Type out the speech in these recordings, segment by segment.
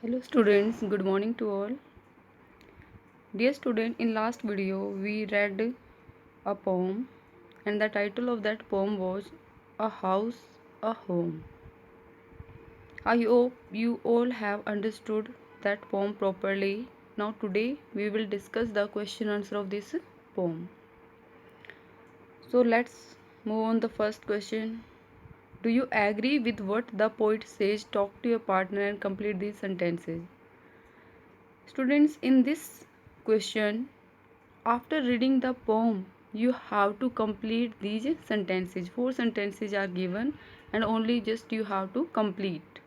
Hello students, good morning to all. Dear student, in last video we read a poem and the title of that poem was A House, a Home. I hope you all have understood that poem properly. Now today we will discuss the question answer of this poem. So let's move on the first question. Do you agree with what the poet says? Talk to your partner and complete these sentences. Students, in this question, after reading the poem, you have to complete these sentences. 4 sentences are given and only just you have to complete.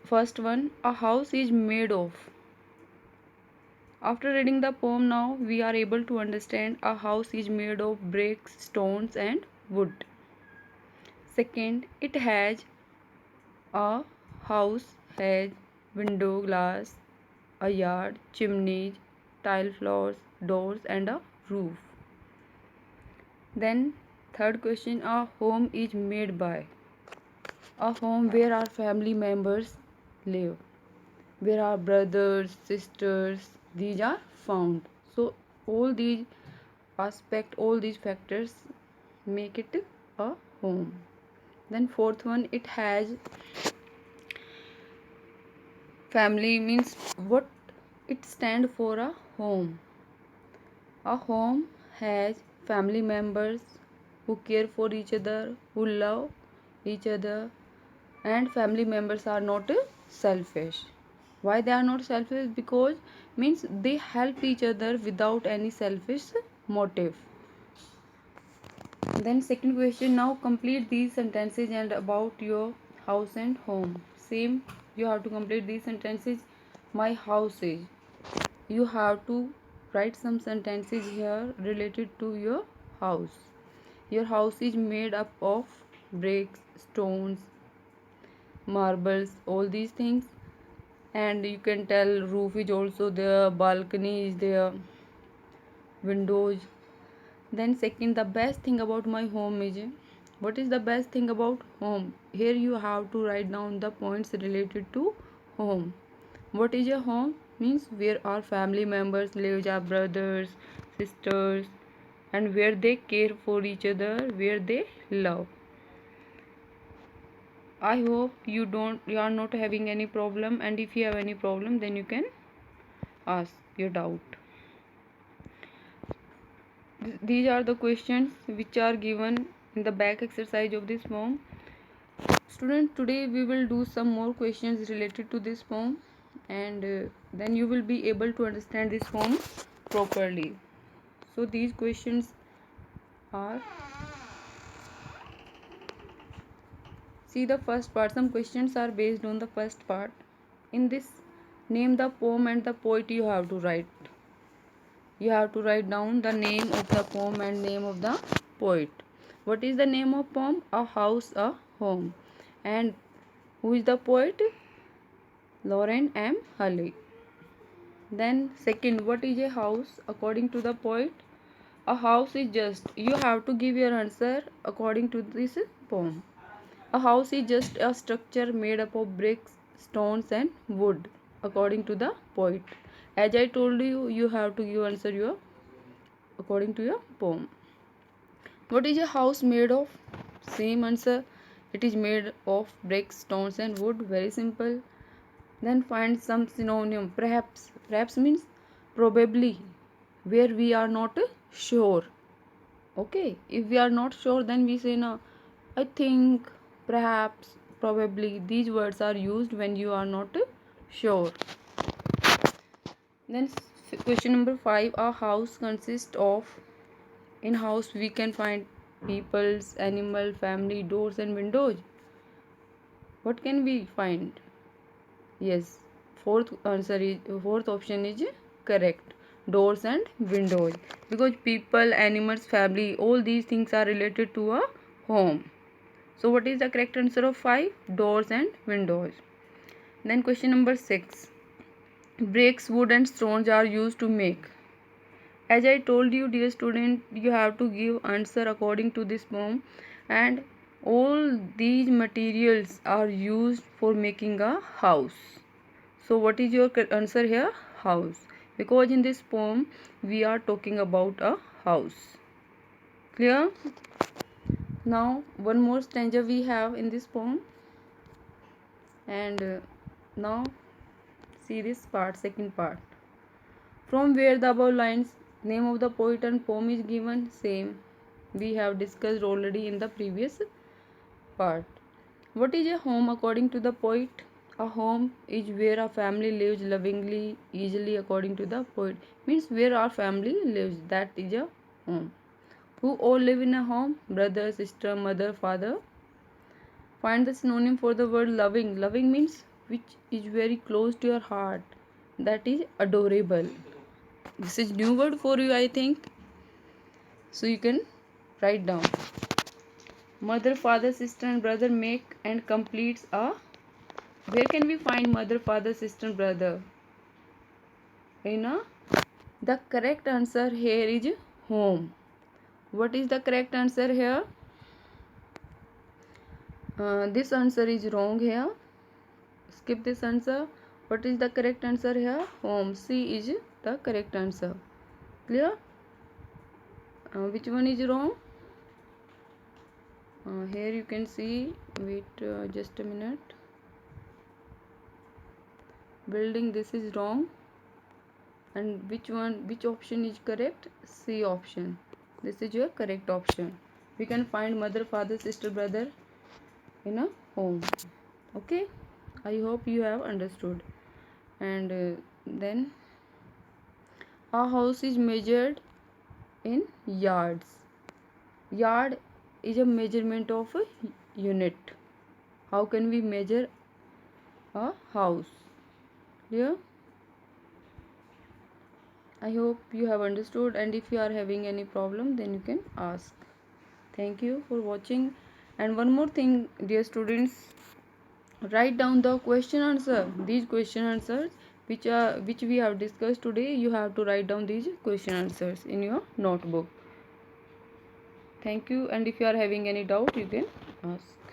First one, a house is made of. After reading the poem now, we are able to understand a house is made of bricks, stones and wood. Second, a house has window glass, a yard, chimneys, tile floors, doors and a roof. Then third question, a home is made by. A home where our family members live, where our brothers, sisters, these are found. So all these all these factors make it a home. Then fourth one, it has family means what it stand for a home. A home has family members who care for each other, who love each other, and family members are not selfish. Why they are not selfish? Because means they help each other without any selfish motive. Then second question, now complete these sentences and about your house and home. Same, you have to complete these sentences. My house is, you have to write some sentences here related to your house. Your house is made up of bricks, stones, marbles, all these things. And you can tell roof is also there, balcony is there, windows. Then second, the best thing about my home is, what is the best thing about home? Here you have to write down the points related to home. What is a home? Means where our family members live, our brothers, sisters, and where they care for each other, where they love. I hope you are not having any problem, and if you have any problem then you can ask your doubt. These are the questions which are given in the back exercise of this poem. Student, today we will do some more questions related to this poem, and then you will be able to understand this poem properly. So these questions are, see the first part. Some questions are based on the first part. In this, name the poem and the poet you have to write. You have to write down the name of the poem and name of the poet. What is the name of poem? A House, a Home. And who is the poet? Lauren M. Halley. Then second, what is a house according to the poet? A house is just, you have to give your answer according to this poem. A house is just a structure made up of bricks, stones and wood according to the poet. As I told you, you have to give answer your according to your poem. What is a house made of? Same answer. It is made of bricks, stones and wood. Very simple. Then find some synonym. Perhaps. Perhaps means probably, where we are not sure. Okay. If we are not sure, then we say no. I think, perhaps, probably. These words are used when you are not sure. Then question number 5. A house consists of, in house we can find peoples, animal, family, doors and windows. What can we find? Yes, fourth option is correct. Doors and windows, because people, animals, family, all these things are related to a home. So what is the correct answer of 5? Doors and windows. Then question number 6. Bricks, wood and stones are used to make. As I told you, dear student, you have to give answer according to this poem, and all these materials are used for making a house. So what is your answer here? House, because in this poem we are talking about a house. Clear? Now one more stanza we have in this poem, and now see this part, second part. From where the above lines, name of the poet and poem is given, same we have discussed already in the previous part. What is a home according to the poet? A home is where a family lives lovingly, easily according to the poet. Means where our family lives, that is a home. Who all live in a home? Brother, sister, mother, father. Find the synonym for the word loving. Loving means which is very close to your heart. That is adorable. This is new word for you, I think. So you can write down. Mother, father, sister and brother make and completes a. Where can we find mother, father, sister, brother? The correct answer here is home. What is the correct answer here? This answer is wrong here. Skip this answer. What is the correct answer here? Home. C is the correct answer. Clear? Which one is wrong? Here you can see. Wait, just a minute. Building. This is wrong. And which option is correct? C option. This is your correct option. We can find mother, father, sister, brother in a home. Okay, I hope you have understood. And then a house is measured in yards. Yard is a measurement of a unit. How can we measure a house? Clear? I hope you have understood, and if you are having any problem then you can ask. Thank you for watching. And one more thing, dear students, write down the question answer. These question answers which we have discussed today, you have to write down these question answers in your notebook. Thank you, and if you are having any doubt you can ask.